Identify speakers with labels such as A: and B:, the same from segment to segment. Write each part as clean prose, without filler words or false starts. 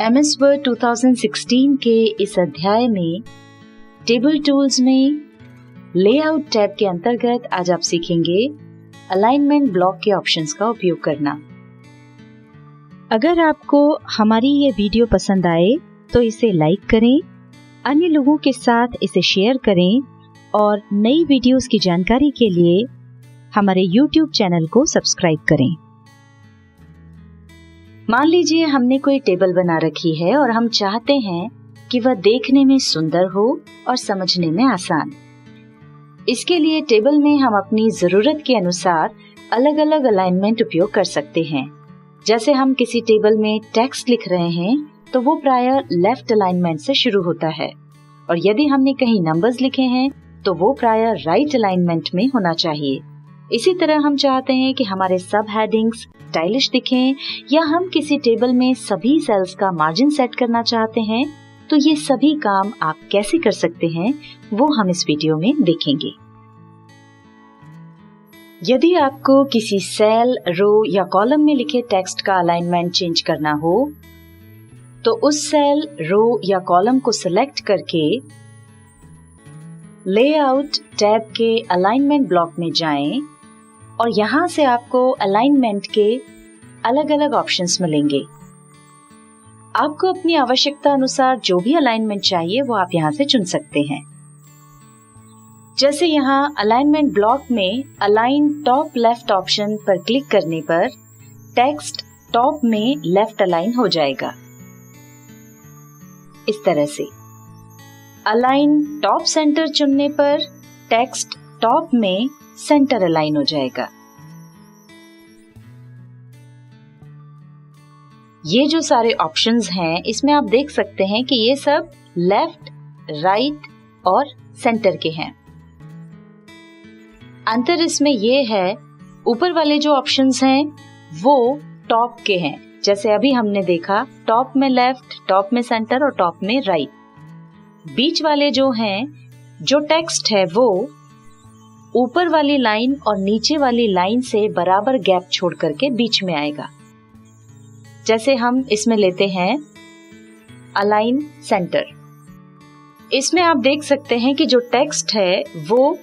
A: MS word 2016 के इस अध्याय में टेबल टूल्स में लेआउट टैब के अंतर्गत आज आप सीखेंगे अलाइनमेंट ब्लॉक के ऑप्शंस का उपयोग करना। अगर आपको हमारी ये वीडियो पसंद आए तो इसे लाइक करें, अन्य लोगों के साथ इसे शेयर करें और नई वीडियोस की जानकारी के लिए हमारे YouTube चैनल को सब्सक्राइब करें। मान लीजिए हमने कोई टेबल बना रखी है और हम चाहते हैं कि वह देखने में सुंदर हो और समझने में आसान। इसके लिए टेबल में हम अपनी जरूरत के अनुसार अलग अलग अलाइनमेंट उपयोग कर सकते हैं। जैसे हम किसी टेबल में टेक्स्ट लिख रहे हैं तो वो प्रायः लेफ्ट अलाइनमेंट से शुरू होता है, और यदि हमने कहीं नंबर्स लिखे हैं तो वो प्रायः राइट अलाइनमेंट में होना चाहिए। इसी तरह हम चाहते हैं कि हमारे सब हेडिंग्स स्टाइलिश दिखें, या हम किसी टेबल में सभी सेल्स का मार्जिन सेट करना चाहते हैं, तो ये सभी काम आप कैसे कर सकते हैं वो हम इस वीडियो में देखेंगे। यदि आपको किसी सेल, रो या कॉलम में लिखे टेक्स्ट का अलाइनमेंट चेंज करना हो तो उस सेल, रो या कॉलम को सिलेक्ट करके लेआउट टैब के अलाइनमेंट ब्लॉक में जाएं और यहाँ से आपको अलाइनमेंट के अलग अलग ऑप्शंस मिलेंगे। आपको अपनी आवश्यकता अनुसार जो भी अलाइनमेंट चाहिए वो आप यहाँ से चुन सकते हैं। जैसे यहाँ अलाइनमेंट ब्लॉक में अलाइन टॉप लेफ्ट ऑप्शन पर क्लिक करने पर टेक्स्ट टॉप में लेफ्ट अलाइन हो जाएगा। इस तरह से अलाइन टॉप सेंटर चुनने पर टेक्स्ट टॉप में सेंटर अलाइन हो जाएगा। ये जो सारे ऑप्शंस हैं इसमें आप देख सकते हैं कि ये सब लेफ्ट, राइट और सेंटर के हैं। अंतर इसमें ये है, ऊपर वाले जो ऑप्शंस हैं वो टॉप के हैं। जैसे अभी हमने देखा, टॉप में लेफ्ट, टॉप में सेंटर और टॉप में राइट। बीच वाले जो हैं, जो टेक्स्ट है वो ऊपर वाली लाइन और नीचे वाली लाइन से बराबर गैप छोड़ करके बीच में आएगा। जैसे हम इसमें लेते हैं अलाइन सेंटर। इसमें आप देख सकते हैं कि जो टेक्स्ट है वो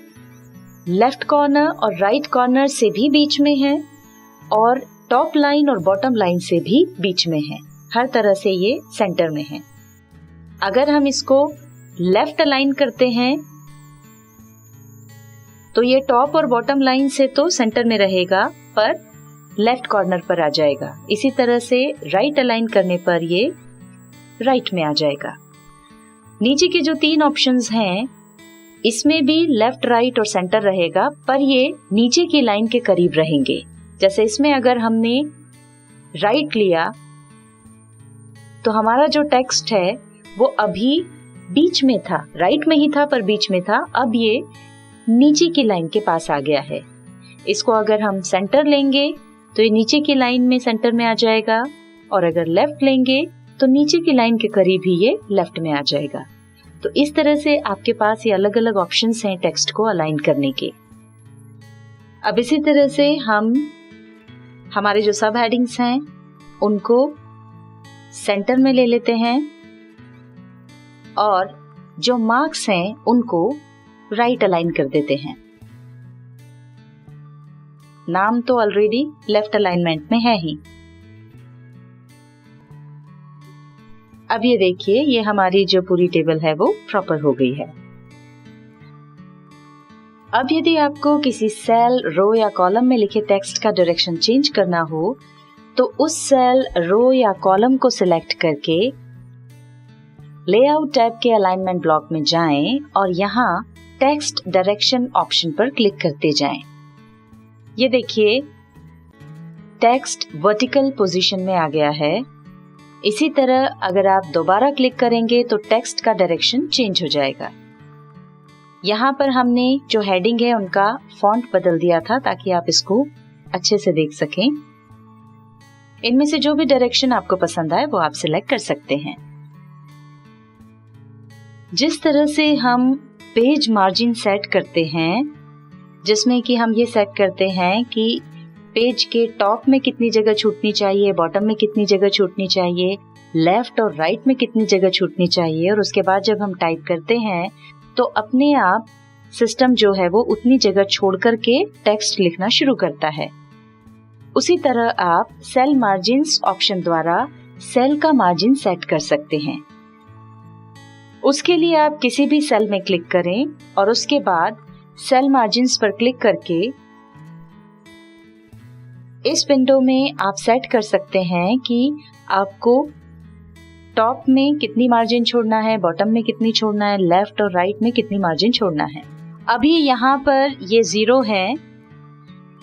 A: लेफ्ट कॉर्नर और राइट कॉर्नर से भी बीच में है और टॉप लाइन और बॉटम लाइन से भी बीच में है। हर तरह से ये सेंटर में है। अगर हम इसको लेफ्ट अलाइन करते हैं तो ये टॉप और बॉटम लाइन से तो सेंटर में रहेगा पर लेफ्ट कॉर्नर पर आ जाएगा। इसी तरह से राइट अलाइन करने पर ये राइट में आ जाएगा। नीचे के जो 3 ऑप्शंस हैं इसमें भी लेफ्ट, राइट और सेंटर रहेगा, पर ये नीचे की लाइन के करीब रहेंगे। जैसे इसमें अगर हमने राइट लिया तो हमारा जो टेक्स्ट है वो अभी बीच में था, राइट में ही था पर बीच में था, अब ये नीचे की लाइन के पास आ गया है। इसको अगर हम सेंटर लेंगे तो ये नीचे की लाइन में सेंटर में आ जाएगा, और अगर लेफ्ट लेंगे तो नीचे की लाइन के करीब ही ये लेफ्ट में आ जाएगा। तो इस तरह से आपके पास ये अलग अलग ऑप्शंस हैं टेक्स्ट को अलाइन करने के। अब इसी तरह से हम हमारे जो सब हेडिंग्स हैं उनको सेंटर में ले लेते हैं और जो मार्क्स हैं उनको राइट अलाइन कर देते हैं। नाम तो ऑलरेडी लेफ्ट अलाइनमेंट में है ही। अब ये देखिए, ये हमारी जो पूरी टेबल है वो प्रॉपर हो गई है। अब यदि आपको किसी सेल, रो या कॉलम में लिखे टेक्स्ट का डायरेक्शन चेंज करना हो तो उस सेल, रो या कॉलम को सिलेक्ट करके लेआउट टैब के अलाइनमेंट ब्लॉक में जाएं और यहाँ टेक्स्ट डायरेक्शन ऑप्शन पर क्लिक करते जाएं। ये देखिए, टेक्स्ट वर्टिकल पोजीशन में आ गया है। इसी तरह अगर आप दोबारा क्लिक करेंगे तो टेक्स्ट का डायरेक्शन चेंज हो जाएगा। यहाँ पर हमने जो हेडिंग है उनका फॉन्ट बदल दिया था ताकि आप इसको अच्छे से देख सकें। इनमें से जो भी डायरेक्शन आपको पसंद आए वो आप सिलेक्ट कर सकते हैं। जिस तरह से हम पेज मार्जिन सेट करते हैं, जिसमें कि हम ये सेट करते हैं कि पेज के टॉप में कितनी जगह छूटनी चाहिए, बॉटम में कितनी जगह छूटनी चाहिए, लेफ्ट और राइट में कितनी जगह छूटनी चाहिए, और उसके बाद जब हम टाइप करते हैं तो अपने आप सिस्टम जो है वो उतनी जगह छोड़ करके टेक्स्ट लिखना शुरू करता है। उसी तरह आप सेल मार्जिन्स ऑप्शन द्वारा सेल का मार्जिन सेट कर सकते हैं। उसके लिए आप किसी भी सेल में क्लिक करें और उसके बाद सेल मार्जिन्स पर क्लिक करके इस विंडो में आप सेट कर सकते हैं कि आपको टॉप में कितनी मार्जिन छोड़ना है, बॉटम में कितनी छोड़ना है, लेफ्ट और राइट में कितनी मार्जिन छोड़ना है। अभी यहाँ पर ये 0 है,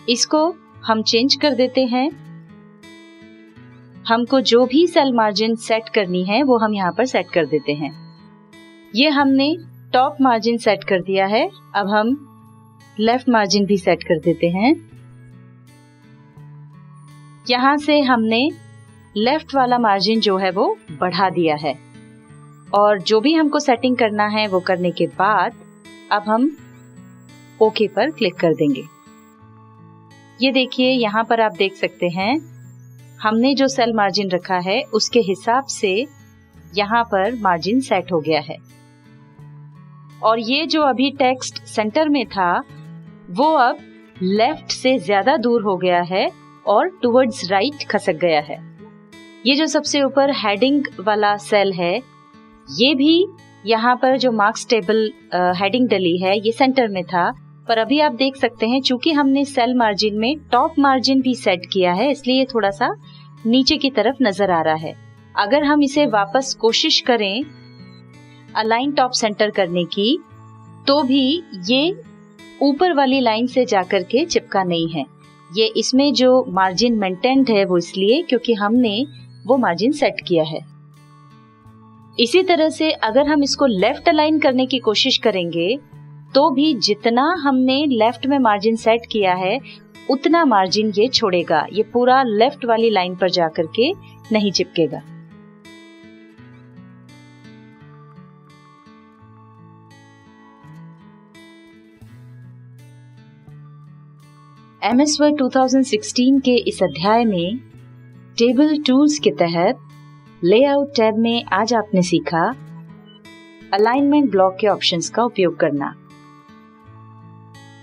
A: इसको हम चेंज कर देते हैं। हमको जो भी सेल मार्जिन सेट करनी है वो हम यहाँ पर सेट कर देते हैं। ये हमने टॉप मार्जिन सेट कर दिया है। अब हम लेफ्ट मार्जिन भी सेट कर देते हैं। यहाँ से हमने लेफ्ट वाला मार्जिन जो है वो बढ़ा दिया है, और जो भी हमको सेटिंग करना है वो करने के बाद अब हम ओके पर क्लिक कर देंगे। ये देखिए, यहाँ पर आप देख सकते हैं हमने जो सेल मार्जिन रखा है उसके हिसाब से यहाँ पर मार्जिन सेट हो गया है, और ये जो अभी टेक्स्ट सेंटर में था वो अब लेफ्ट से ज्यादा दूर हो गया है और टुवर्ड्स राइट खसक गया है। ये जो सबसे ऊपर हेडिंग वाला सेल है, ये भी यहाँ पर जो मार्क्स टेबल हेडिंग डली है ये सेंटर में था, पर अभी आप देख सकते हैं चूंकि हमने सेल मार्जिन में टॉप मार्जिन भी सेट किया है इसलिए थोड़ा सा नीचे की तरफ नजर आ रहा है। अगर हम इसे वापस कोशिश करें अलाइन टॉप सेंटर करने की तो भी ये ऊपर वाली लाइन से जाकर के चिपका नहीं है। ये इसमें जो मार्जिन मेंटेन्ड है वो इसलिए क्योंकि हमने वो मार्जिन सेट किया है। इसी तरह से अगर हम इसको लेफ्ट अलाइन करने की कोशिश करेंगे तो भी जितना हमने लेफ्ट में मार्जिन सेट किया है उतना मार्जिन ये छोड़ेगा, ये पूरा लेफ्ट वाली लाइन पर जाकर के नहीं चिपकेगा। MS Word 2016 के इस अध्याय में टेबल टूल्स के तहत लेआउट टैब में आज आपने सीखा अलाइनमेंट ब्लॉक के ऑप्शंस का उपयोग करना।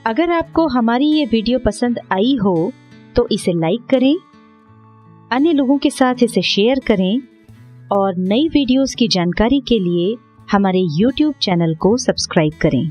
B: अगर आपको हमारी ये वीडियो पसंद आई हो तो इसे लाइक करें, अन्य लोगों के साथ इसे शेयर करें और नई वीडियोस की जानकारी के लिए हमारे YouTube चैनल को सब्सक्राइब करें।